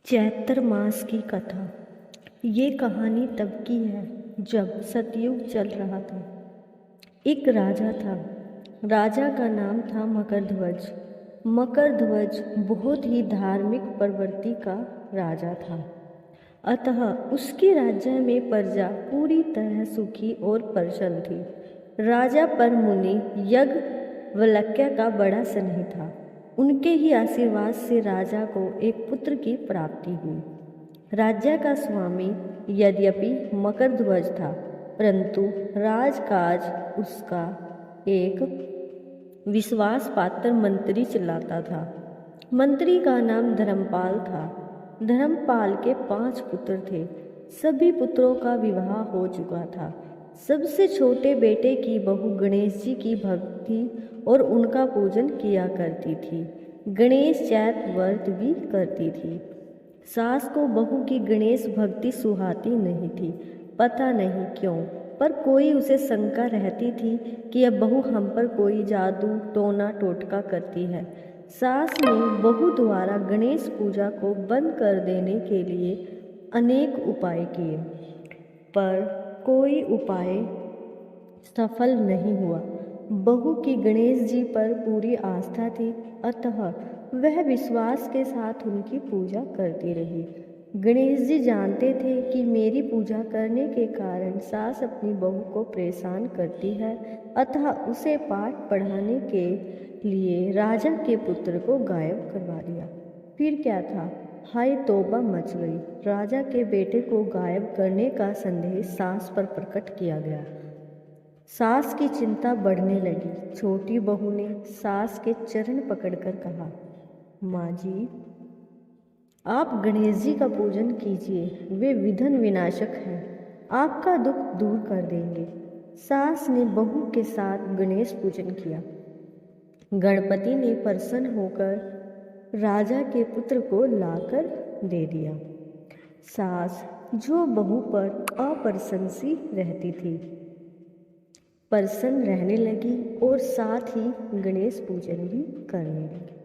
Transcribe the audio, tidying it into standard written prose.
चैत्र मास की कथा। ये कहानी तब की है जब सतयुग चल रहा था। एक राजा था। राजा का नाम था मकरध्वज। मकरध्वज बहुत ही धार्मिक प्रवृत्ति का राजा था। अतः उसके राज्य में प्रजा पूरी तरह सुखी और प्रसन्न थी। राजा पर मुनि याज्ञवल्क्य का बड़ा स्नेह था। उनके ही आशीर्वाद से राजा को एक पुत्र की प्राप्ति हुई। राज्य का स्वामी यद्यपि मकरध्वज था, परंतु राजकाज उसका एक विश्वास पात्र मंत्री चलाता था। मंत्री का नाम धर्मपाल था। धर्मपाल के 5 पुत्र थे। सभी पुत्रों का विवाह हो चुका था। सबसे छोटे बेटे की बहू गणेश जी की भक्ति और उनका पूजन किया करती थी। गणेश चैत्र व्रत भी करती थी। सास को बहू की गणेश भक्ति सुहाती नहीं थी। पता नहीं क्यों, पर कोई उसे शंका रहती थी कि अब बहू हम पर कोई जादू टोना टोटका करती है। सास ने बहू द्वारा गणेश पूजा को बंद कर देने के लिए अनेक उपाय किए, पर कोई उपाय सफल नहीं हुआ। बहू की गणेश जी पर पूरी आस्था थी, अतः वह विश्वास के साथ उनकी पूजा करती रही। गणेश जी जानते थे कि मेरी पूजा करने के कारण सास अपनी बहू को परेशान करती है, अतः उसे पाठ पढ़ाने के लिए राजा के पुत्र को गायब करवा दिया। फिर क्या था, हाय तौबा मच गई। राजा के बेटे को गायब करने का संदेह सास पर प्रकट किया गया। सास की चिंता बढ़ने लगी। छोटी बहू ने सास के चरण पकड़कर कहा, माँ जी, आप गणेश जी का पूजन कीजिए, वे विघ्न विनाशक हैं, आपका दुख दूर कर देंगे। सास ने बहू के साथ गणेश पूजन किया। गणपति ने प्रसन्न होकर राजा के पुत्र को लाकर दे दिया। सास जो बहू पर अप्रसन्न सी रहती थी, प्रसन्न रहने लगी और साथ ही गणेश पूजन भी करने लगी।